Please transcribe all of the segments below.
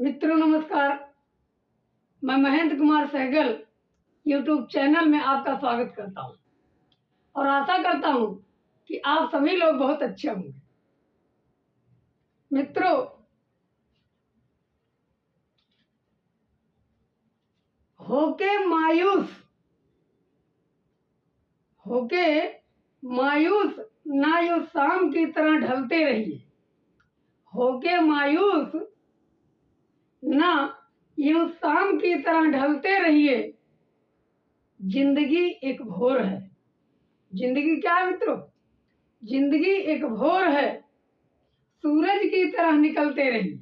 मित्रों नमस्कार। मैं महेंद्र कुमार सहगल यूट्यूब चैनल में आपका स्वागत करता हूं और आशा करता हूं कि आप सभी लोग बहुत अच्छे होंगे। मित्रों, होके मायूस ना यूं शाम की तरह ढलते रहिए। होके मायूस ना यूं शाम की तरह ढलते रहिए। जिंदगी एक भोर है। जिंदगी क्या है मित्रों? जिंदगी एक भोर है, सूरज की तरह निकलते रहिए।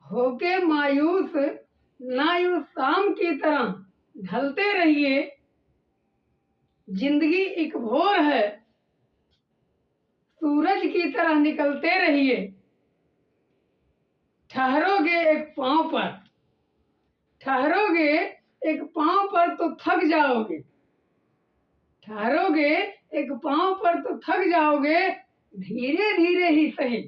होके मायूस ना यूं शाम की तरह ढलते रहिए। जिंदगी एक भोर है, सूरज की तरह निकलते रहिए। ठहरोगे एक पांव पर तो थक जाओगे। ठहरोगे एक पांव पर तो थक जाओगे। धीरे धीरे ही सही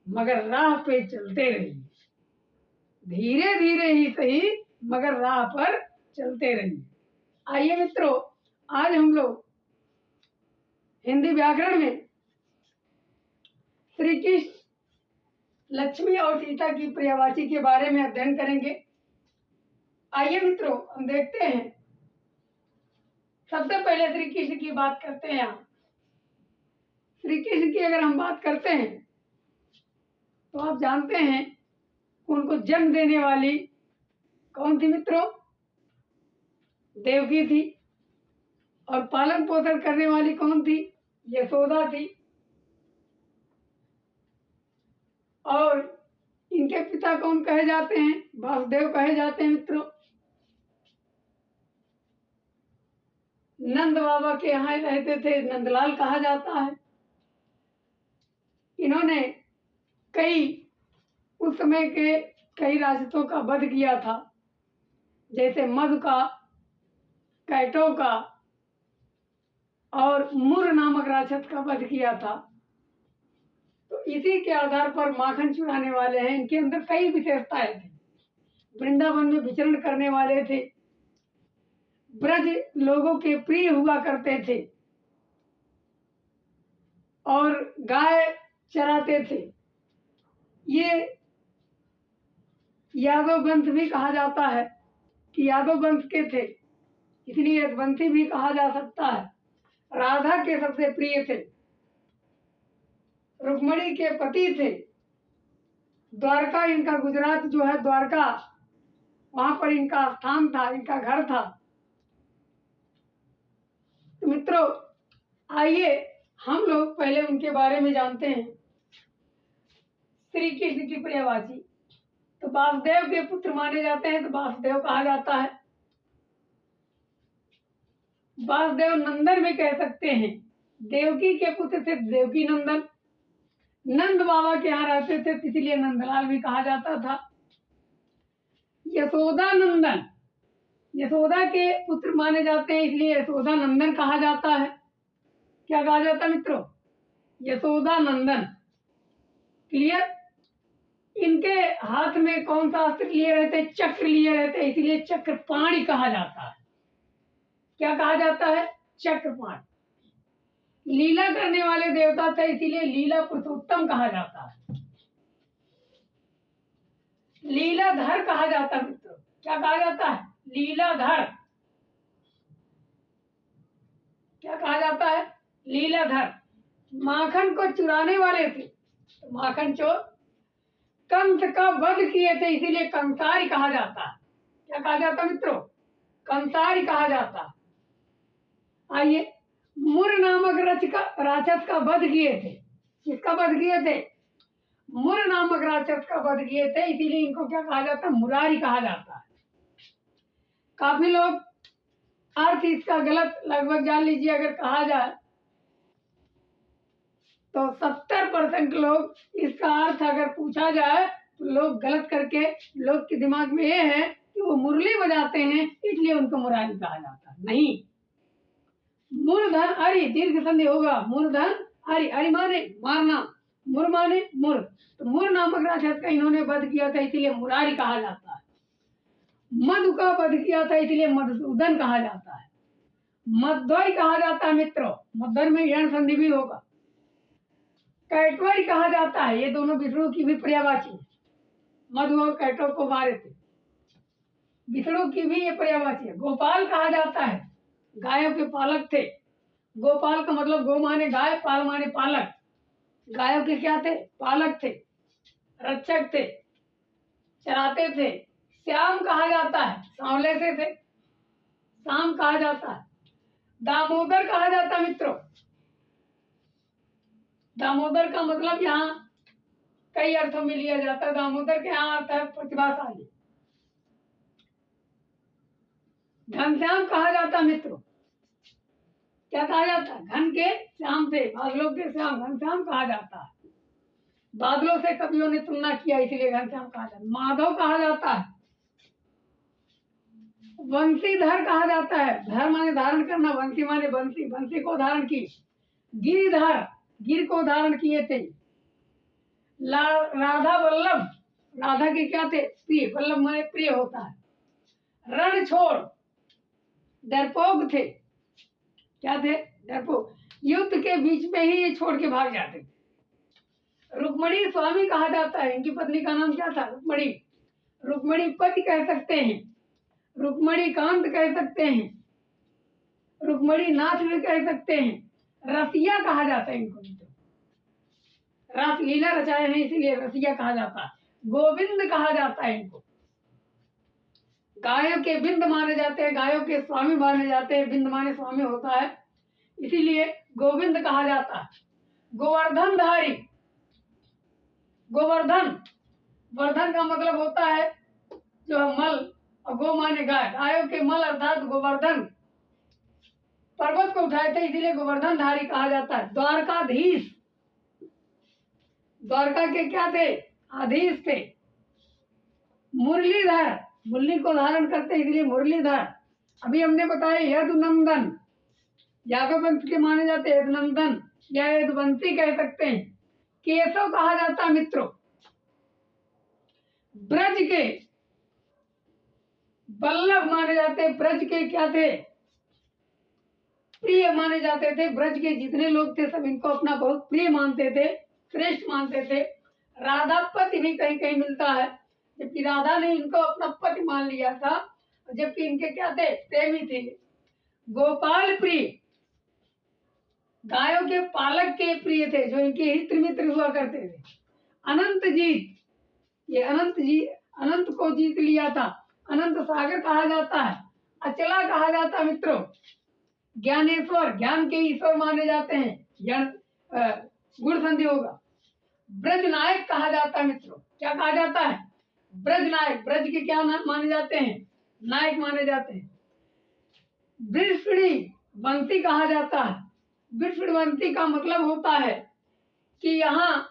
मगर राह पे चलते रहिए। धीरे धीरे ही सही मगर राह पर चलते रहिए। आइए मित्रों, आज हम लोग हिंदी व्याकरण में श्री कृष्ण, लक्ष्मी और सीता की पर्यायवाची के बारे में अध्ययन करेंगे। आइए मित्रों, हम देखते हैं। सबसे पहले श्री कृष्ण की बात करते हैं। श्री कृष्ण की अगर हम बात करते हैं तो आप जानते हैं उनको जन्म देने वाली कौन थी मित्रों? देवकी थी। और पालन पोषण करने वाली कौन थी? यशोदा थी। और इनके पिता कौन कहे जाते हैं? वासुदेव कहे जाते हैं मित्रों। नंद बाबा के यहाँ रहते थे, नंदलाल कहा जाता है। इन्होंने उस समय के कई राक्षसों का वध किया था, जैसे मधु का, कैटो का और मुर नामक राक्षस का वध किया था। तो इसी के आधार पर माखन चुराने वाले हैं। इनके अंदर कई विशेषताएं थी। वृंदावन में विचरण करने वाले थे, ब्रज लोगों के प्रिय हुआ करते थे और गाय चराते थे। ये यादव वंश भी कहा जाता है कि यादव वंश के थे, इसलिए यदुवंशी भी कहा जा सकता है। राधा के सबसे प्रिय थे, रुक्मणी के पति थे। द्वारका, इनका गुजरात जो है द्वारका, वहां पर इनका स्थान था, इनका घर था। तो मित्रों, आइए हम लोग पहले उनके बारे में जानते हैं। श्री कृष्ण की पर्यायवाची तो वासुदेव के पुत्र माने जाते हैं, तो वासुदेव कहा जाता है। वासुदेव नंदन भी कह सकते हैं। देवकी के पुत्र थे देवकी नंदन। नंद बाबा के यहाँ रहते थे, इसीलिए नंदलाल भी कहा जाता था। यशोदा नंदन, यशोदा के पुत्र माने जाते हैं, इसलिए यशोदा नंदन कहा जाता है। क्या कहा जाता है मित्रों? यशोदा नंदन। क्लियर? इनके हाथ में कौन सा अस्त्र लिए रहते? चक्र लिए रहते, इसीलिए चक्रपाणि कहा जाता है। क्या कहा जाता है? चक्रपाणि। लीला करने वाले देवता थे, इसीलिए लीला पुरुषोत्तम कहा जाता है। लीलाधर कहा जाता है मित्रों। क्या कहा जाता है? लीलाधर। क्या कहा जाता है? लीलाधर। माखन को चुराने वाले थे, तो माखन चोर। कंस का वध किए थे, इसीलिए कंसारी कहा जाता है। क्या कहा जाता मित्रों? कंसारी कहा जाता। आइए, मुर नामक राक्षस का वध किए थे। किसका वध किए थे? मुर नामक राक्षस का वध किए थे, इसीलिए इनको क्या कहा जाता है? मुरारी कहा जाता है। काफी लोग अर्थ इसका गलत लगभग जान लीजिए। अगर कहा जाए तो 70% लोग इसका अर्थ अगर पूछा जाए तो लोग गलत करके, लोग के दिमाग में ये है कि वो मुरली बजाते हैं इसलिए उनको मुरारी कहा जाता है। नहीं, मूर्धन अरि, दीर्घ संधि होगा। मूर्धन अरि, अरि माने मारना, मुर माने मुर, तो मुर नामक राक्षस का इन्होंने वध किया था, इसीलिए मुरारी कहा जाता है। मधु का वध किया था, इसलिए मधुसूदन कहा जाता है। मध्वरी कहा जाता है मित्रों, मध्वर में यण संधि भी होगा। कैटवरी कहा जाता है, ये दोनों विष्णु की भी पर्यायवाची है। मधु और कैटव को मारे थे, विष्णु की भी ये पर्यायवाची है। गोपाल कहा जाता है, गायों के पालक थे। गोपाल का मतलब गो माने गाय, पाल माने पालक। गायों के क्या थे? पालक थे, रक्षक थे, चराते थे। श्याम कहा जाता है, सांवले से थे, शाम कहा जाता है। दामोदर कहा जाता है मित्रों। दामोदर का मतलब यहाँ कई अर्थों में लिया जाता है। दामोदर के यहाँ अर्थ है प्रतिभाशाली। घनश्याम कहा जाता है मित्रों। क्या कहा जाता है? घन के श्याम थे, बादलों के श्याम, घनश्याम कहा जाता है। बादलों से कवियों ने तुलना किया, इसलिए घनश्याम कहा जाता है। माधव कहा जाता है। वंशीधर कहा जाता है, धर माने धारण करना, वंशी माने बंसी, बंसी को धारण की। गिरिधर, गिर को धारण किए थे। राधा वल्लभ, राधा के क्या थे? प्रिय, वल्लभ माने प्रिय होता है। रण छोड़, डरपोक थे। क्या थे? डरपोक, युद्ध के बीच में ही ये छोड़ के भाग जाते थे। रुक्मणी स्वामी कहा जाता है, इनकी पत्नी का नाम क्या था? रुक्मणी। रुक्मणी पति कह सकते हैं, रुक्मणी कांत कह सकते हैं, रुक्मणी नाथ भी कह सकते हैं। रसिया कहा जाता है इनको, रस लीला रचाए हैं इसीलिए रसिया कहा जाता है। गोविंद कहा जाता है इनको। गायों के बिंद माने जाते हैं, गायों के स्वामी माने जाते हैं। बिंद माने स्वामी होता है, इसीलिए गोविंद कहा जाता है। गोवर्धन धारी, गोवर्धन, वर्धन का मतलब होता है जो है मल, और गो माने गाय, गायों के मल अर्थात गोवर्धन पर्वत को उठाए थे, इसीलिए गोवर्धन धारी कहा जाता है। द्वारकाधीश, द्वारका के क्या थे? आधीश थे। मुरलीधर, मुरली को धारण करते इसलिए मुरलीधर। अभी हमने बताया यदुनंदन, यादव वंश के माने जाते यदुनंदन या यदुवंशी कह सकते हैं। केशव कहा जाता मित्रों। ब्रज के वल्लभ माने जाते, ब्रज के क्या थे? प्रिय माने जाते थे। ब्रज के जितने लोग थे सब इनको अपना बहुत प्रिय मानते थे, श्रेष्ठ मानते थे। राधा पति भी कहीं कहीं मिलता है, जबकि राधा ने इनको अपना पति मान लिया था, जबकि इनके क्या थे? प्रेमी थे। गोपाल प्रिय, गायों के पालक के प्रिय थे, जो इनके हित मित्र हुआ करते थे। अनंत जीत, ये अनंत जी, अनंत को जीत लिया था, अनंत सागर कहा जाता है। अचला कहा जाता है मित्रों। ज्ञानेश्वर, ज्ञान के ईश्वर माने जाते हैं, गुण संधि होगा। ब्रज नायक कहा जाता है मित्रों। क्या कहा जाता है? ब्रज नायक, ब्रज के क्या माने जाते हैं? नायक माने जाते हैं। वृषणी वंशी कहा जाता है। वृषणवंशी का मतलब होता है कि यहाँ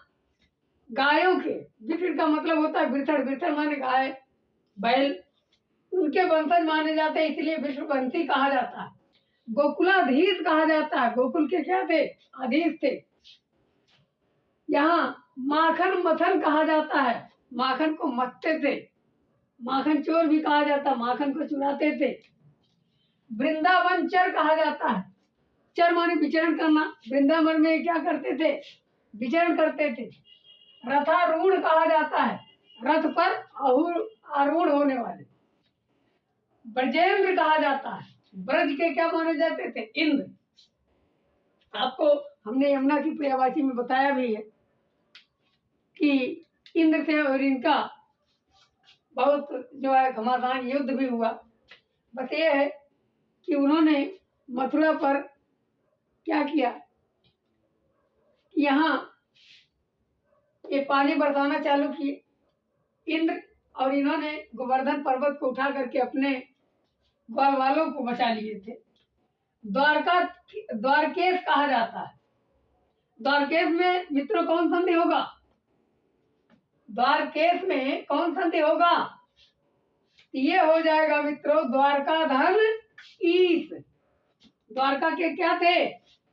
गायों के, वृषण का मतलब होता है वृषण, वृषण माने गाय बैल, उनके वंशज माने जाते हैं, इसलिए वृषणवंशी कहा जाता है। गोकुलाधीश कहा जाता है, गोकुल के क्या थे? अधीश थे। यहाँ माखन मथन कहा जाता है, माखन को मथते थे। माखन चोर भी कहा जाता, माखन को चुराते थे। वृंदावन चर कहा जाता है, चर माने विचरण करना, वृंदावन में क्या करते थे? विचरण करते थे। रथारूढ़ कहा जाता है, रथ पर आरूढ़ होने वाले। ब्रजेंद्र कहा जाता है, ब्रज के क्या माने जाते थे? इंद्र। आपको हमने यमुना की पर्यायवाची में बताया भी है कि इंद्र से और इनका बहुत जो है घमासान युद्ध भी हुआ। बस ये है कि उन्होंने मथुरा पर क्या किया, यहाँ ये पानी बरसाना चालू किए इंद्र, और इन्होंने गोवर्धन पर्वत को उठा करके अपने ग्वाल वालों को बचा लिए थे। द्वारकेश कहा जाता है। द्वारकेश में मित्रों कौन संधि होगा? द्वारकेश में कौन संधि होगा? ये हो जाएगा मित्रों द्वारकाधन ईश। द्वारका के क्या थे?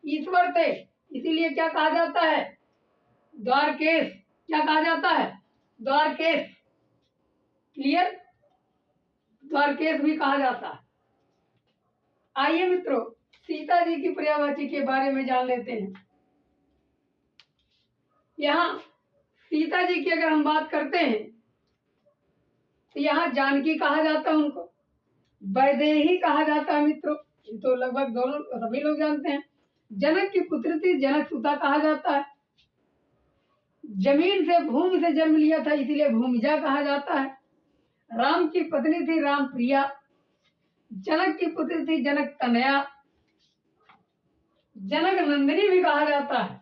ईश्वर थे, इसीलिए क्या कहा जाता है? द्वारकेश क्या कहा जाता है? द्वारकेश। क्लियर? द्वारकेश भी कहा जाता है। आइए मित्रों, सीता जी की पर्यायवाची के बारे में जान लेते हैं। यहाँ सीता जी की अगर हम बात करते हैं तो यहाँ जानकी कहा जाता है, उनको वैदेही कहा जाता है मित्रों, ये तो लगभग दोनों सभी लोग जानते हैं। जनक की पुत्री थी, जनक सुता कहा जाता है। जमीन से भूमि से जन्म लिया था, इसीलिए भूमिजा कहा जाता है। राम की पत्नी थी राम प्रिया। जनक की पुत्री थी जनक तनया। जनक नंदिनी भी कहा जाता है।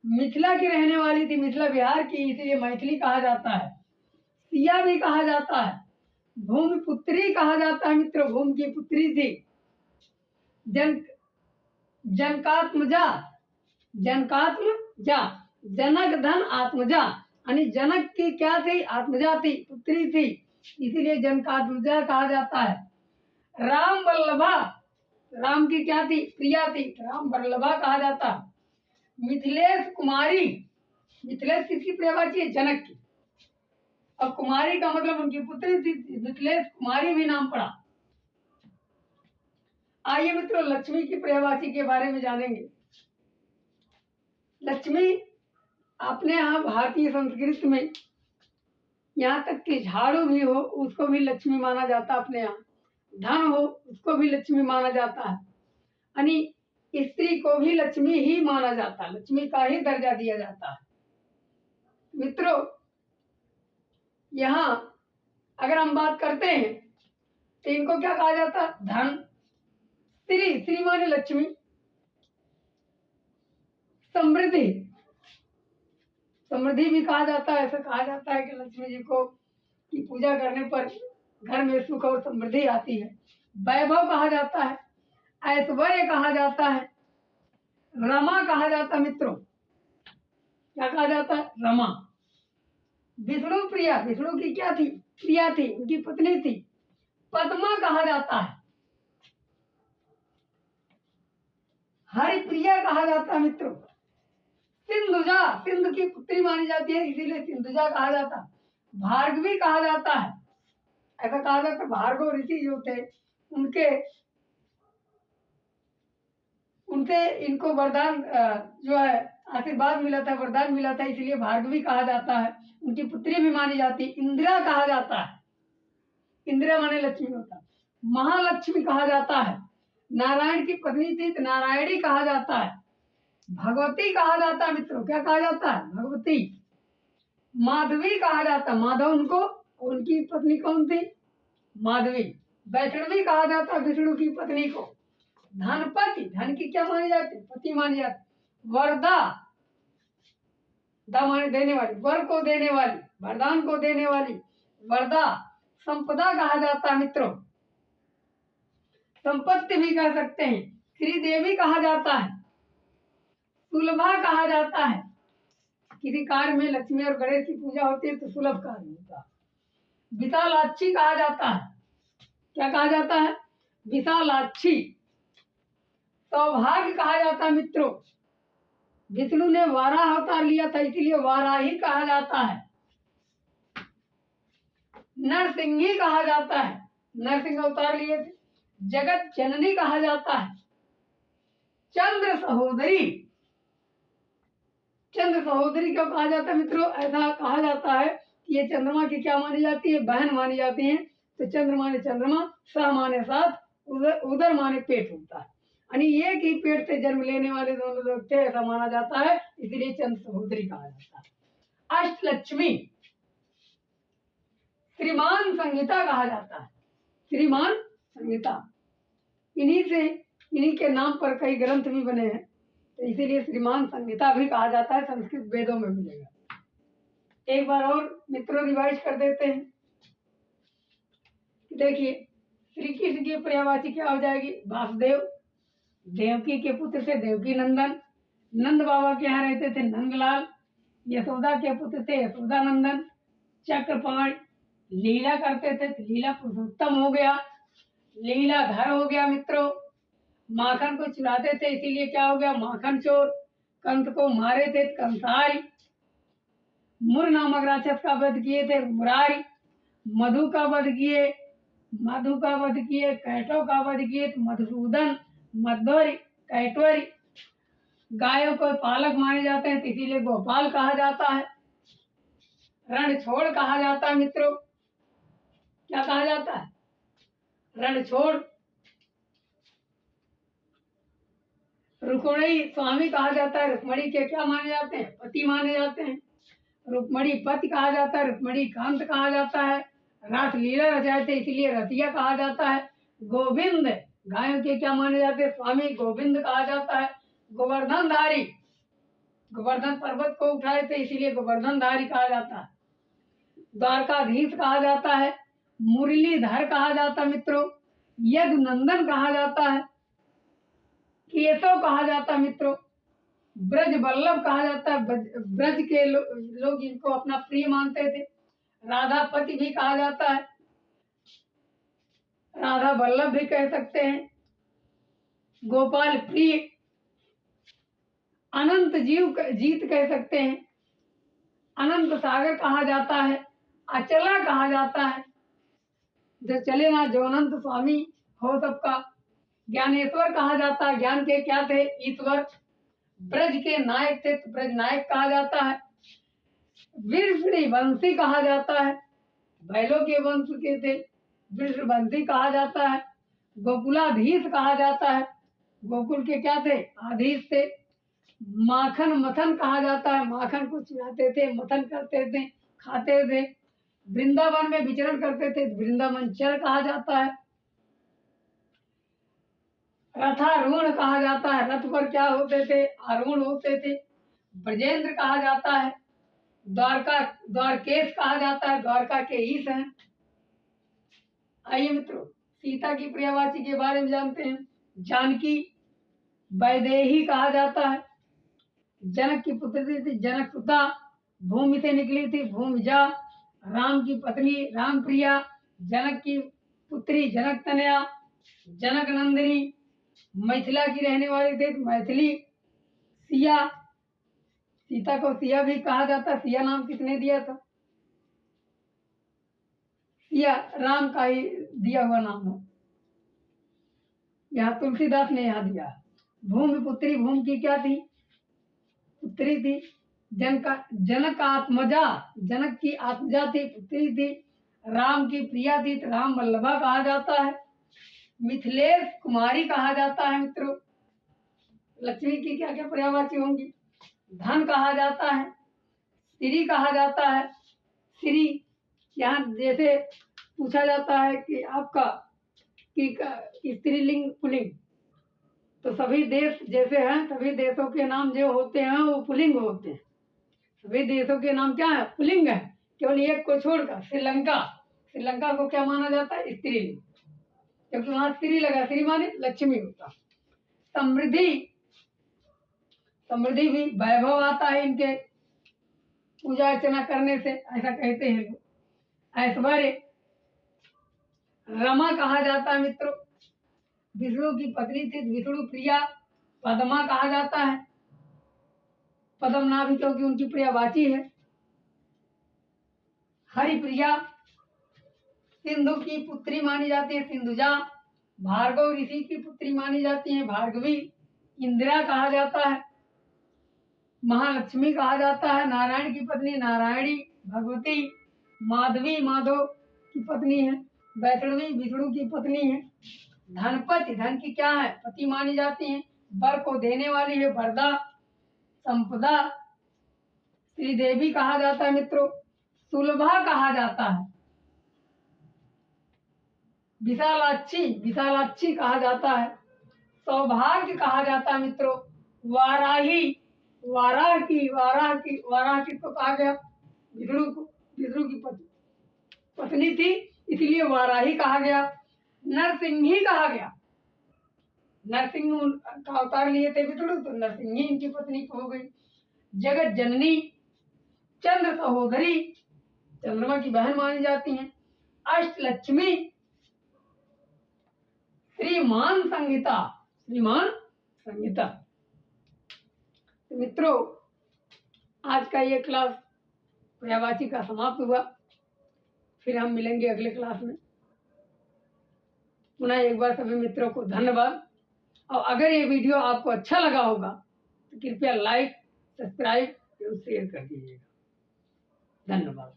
मिथिला की रहने वाली थी, मिथिला बिहार की, इसीलिए मैथिली कहा जाता है। सिया भी कहा जाता है। भूमि पुत्री कहा जाता है मित्रों, भूमि की पुत्री थी। जनकात्मजा, जनकात्मजा, जनक धन आत्मजा, यानी जनक की क्या थी? आत्मजा थी, पुत्री थी, इसीलिए जनकात्मजा कहा जाता है। राम वल्लभा, राम की क्या थी? प्रिया थी, राम वल्लभा कहा जाता है। मिथिलेश कुमारी, मिथिलेश किसकी पर्यायवाची है? जनक की। अब कुमारी का मतलब उनकी पुत्री थी, मिथिलेश कुमारी भी नाम पड़ा। आइए मित्रों, लक्ष्मी की पर्यायवाची के बारे में जानेंगे। लक्ष्मी अपने यहाँ भारतीय संस्कृति में यहाँ तक कि झाड़ू भी हो उसको भी लक्ष्मी माना जाता है। अपने यहाँ धन हो उसको भी लक्ष्मी माना जाता है, यानी स्त्री को भी लक्ष्मी ही माना जाता है, लक्ष्मी का ही दर्जा दिया जाता है। मित्रों, यहाँ अगर हम बात करते हैं तो इनको क्या कहा जाता है? धन। स्त्री, स्त्री माने लक्ष्मी। समृद्धि, समृद्धि भी कहा जाता है। ऐसा कहा जाता है कि लक्ष्मी जी को की पूजा करने पर घर में सुख और समृद्धि आती है। वैभव कहा जाता है, ऐश्वर्य कहा जाता है, रमा कहा जाता है। मित्रों, क्या कहा जाता है? रमा। विष्णु प्रिया, विष्णु की क्या थी? प्रिया थी, उनकी पत्नी थी। पद्मा कहा जाता है। हरिप्रिया कहा जाता है मित्रों। सिंधुजा, सिंधु की पुत्री मानी जाती है, इसीलिए सिंधुजा कहा जाता है। भार्गवी कहा जाता है, ऐसा कहा जाता है भार्गव ऋषि जो थे उनके उनसे इनको वरदान जो है आशीर्वाद मिला था, वरदान मिला था, इसलिए भार्गवी कहा जाता है। उनकी पुत्री भी मानी जाती है। इंदिरा कहा जाता है, इंदिरा माने लक्ष्मी होता है। महालक्ष्मी कहा जाता है। नारायण की पत्नी थी तो नारायणी कहा जाता है। भगवती कहा जाता है मित्रों, क्या कहा जाता है? भगवती। माधवी कहा जाता है, माधव उनको, उनकी पत्नी कौन थी? माधवी। वैष्णवी कहा जाता है विष्णु की पत्नी को। धनपति, धन की क्या मानी जाती? पति मानी जाती। वरदा, दा माने देने वाली, वर को देने वाली, वरदान को देने वाली, वरदा। संपदा कहा जाता है मित्रों, संपत्ति भी कह सकते हैं। श्रीदेवी कहा जाता है। सुलभा कहा जाता है, किसी कार्य में लक्ष्मी और गणेश की पूजा होती है तो सुलभ कार्य होता है। विशालाक्षी कहा जाता है, क्या कहा जाता है? विशालाक्षी। सौभाग्य कहा जाता है मित्रों, विष्णु ने वाराह अवतार लिया था इसीलिए वाराही कहा जाता है। नरसिंही कहा जाता है, नरसिंह अवतार लिए थे। जगत जननी कहा जाता है। चंद्र सहोदरी, चंद्र सहोदरी क्यों कहा जाता है मित्रों? ऐसा कहा जाता है कि ये चंद्रमा की क्या मानी जाती है? बहन मानी जाती है। तो चंद्र माने चंद्रमा, सह माने साथ, उदर माने पेट होता है, यानी एक ही पेट से जन्म लेने वाले दोनों लोग थे, ऐसा माना जाता है, इसलिए चंद्र सहोदरी कहा जाता है। अष्टलक्ष्मी, श्रीमान संहिता कहा जाता है। श्रीमान संहिता, इन्हीं के नाम पर कई ग्रंथ भी बने हैं, तो इसीलिए श्रीमान संहिता भी कहा जाता है, संस्कृत वेदों में मिलेगा। एक बार और मित्रों रिवाइज कर देते हैं। देखिए, श्री कृष्ण की पर्यायवाची क्या हो जाएगी? वासुदेव। देवकी के पुत्र थे देवकी नंदन। नंद बाबा के यहाँ रहते थे नंदलाल। यशोदा के पुत्र थे यशोदा नंदन। चक्रपाणी, लीला करते थे तो लीला पुरुषोत्तम हो गया, लीलाधर हो गया मित्रों। माखन को चुराते थे इसीलिए क्या हो गया? माखन चोर। कंस को मारे थे कंसारी। मुर नामक राक्षस का वध किए थे मुरारी, मधु का वध किए, कैटो का वध किए थे मधुसूदन, मध्वरी, कैटवरी। गायों को पालक माने जाते हैं, तो इसीलिए गोपाल कहा जाता है। रणछोड़ कहा जाता है मित्रों। क्या कहा जाता है? रणछोड़। रुक्मणी स्वामी कहा जाता है। रुक्मणी के क्या माने जाते हैं? पति माने जाते हैं। रुक्मणी पति कहा जाता है, रुक्मणी कांत कहा जाता है। रास लीला रचाए थे, इसीलिए रतिया कहा जाता है। गोविंद गायों के क्या माने जाते हैं? स्वामी गोविंद कहा जाता है। गोवर्धनधारी, गोवर्धन पर्वत को उठाए थे, इसीलिए गोवर्धनधारी कहा जाता है। द्वारकाधीश कहा जाता है। मुरलीधर कहा जाता है मित्रों। यदुनंदन कहा जाता है। केशव कहा जाता है मित्रों। ब्रज वल्लभ कहा जाता है। ब्रज के लोग इनको अपना प्रिय मानते थे। राधापति भी कहा जाता है, राधा वल्लभ भी कह सकते हैं। गोपाल प्रिय, अनंत जीत कह सकते हैं। अनंत सागर कहा जाता है। अचला कहा जाता है, जो चले ना जो अनंत स्वामी हो सबका। ज्ञानेश्वर कहा जाता है, ज्ञान के क्या थे? ईश्वर। ब्रज के नायक थे, तो ब्रज नायक कहा जाता है। वृषणी वंशी कहा जाता है, बैलों के वंश के थे, वृषवंशी कहा जाता है। गोकुलाधीश कहा जाता है, गोकुल के क्या थे? आधीश थे। माखन मथन कहा जाता है, माखन को चुराते थे, मथन करते थे, खाते थे। वृंदावन में विचरण करते थे, वृंदावन चर कहा जाता है। रथारूढ़ कहा जाता है, रथ पर क्या होते थे? आरूढ़ होते थे। ब्रजेंद्र कहा जाता है। द्वारकेश कहा जाता है, द्वारका के ईश हैं। आइए मित्रों, सीता की प्रियवाची के बारे में जानते हैं। जानकी वैदेही कहा जाता है। जनक की पुत्री थी जनक सुता, भूमि से निकली थी भूमिजा। राम की पत्नी राम प्रिया, जनक की पुत्री जनक तनया, जनक नंदिनी। मिथिला की रहने वाली थी मैथिली। सिया, सीता को सिया भी कहा जाता। सिया नाम किसने दिया था? सिया राम का ही दिया हुआ नाम है, यहाँ तुलसीदास ने यहाँ दिया। भूमि पुत्री, भूमि की क्या थी? पुत्री थी। जनक आत्मजा, जनक की आत्मजा थी, पुत्री थी। राम की प्रिया थी, तो राम वल्लभा कहा जाता है। मिथिलेश कुमारी कहा जाता है मित्रों। लक्ष्मी की क्या क्या पर्यायवाची होंगी? धन कहा जाता है, श्री कहा जाता है। श्री, यहाँ जैसे पूछा जाता है कि आपका कि स्त्रीलिंग पुल्लिंग, तो सभी देश जैसे हैं, सभी देशों के नाम जो होते हैं वो पुल्लिंग होते हैं। सभी देशों के नाम क्या है? पुल्लिंग है, केवल एक को छोड़कर। श्रीलंका, श्रीलंका को क्या माना जाता है? स्त्रीलिंग, क्योंकि वहां स्त्री लगा, स्त्री माने लक्ष्मी होता। समृद्धि, समृद्धि भी वैभव आता है इनके पूजा अर्चना करने से, ऐसा कहते हैं लोग। ऐश्वर्य, रमा कहा जाता है मित्रों। विष्णु की पत्नी थी, विष्णु प्रिया। पद्मा कहा जाता है, पद्मनाभ क्योंकि उनकी प्रियवाची है। हरिप्रिया, सिंधु की पुत्री मानी जाती है, सिंधुजा। भार्गव ऋषि की पुत्री मानी जाती है, भार्गवी। इंदिरा कहा जाता है। महालक्ष्मी कहा जाता है, नारायण की पत्नी नारायणी, भगवती। माधवी माधव की पत्नी है। वैष्णवी विष्णु की पत्नी है। धनपति, धन की क्या है? पति मानी जाती है। वर को देने वाली है, वरदा। संपदा, श्रीदेवी कहा जाता है मित्रों। सुलभा कहा जाता है। विशालाक्षी, विशालाक्षी कहा जाता है। सौभाग्य कहा जाता है मित्रों। वाराही, वाराह किसको कहा गया? विष्णु को, विष्णु की पत्नी थी, इसलिए वाराही कहा गया। नरसिंही कहा गया, नरसिंह का अवतार लिए थे विष्णु, तो नरसिंही इनकी पत्नी हो गई। जगत जननी, चंद्र सहोदरी, चंद्रमा की बहन मानी जाती हैं। अष्टलक्ष्मी, श्रीमान संगीता, श्रीमान संगीता। तो मित्रों, आज का ये क्लास पर्यायवाची का समाप्त हुआ। फिर हम मिलेंगे अगले क्लास में। पुनः एक बार सभी मित्रों को धन्यवाद। और अगर ये वीडियो आपको अच्छा लगा होगा तो कृपया लाइक, सब्सक्राइब एवं शेयर कर दीजिएगा। धन्यवाद।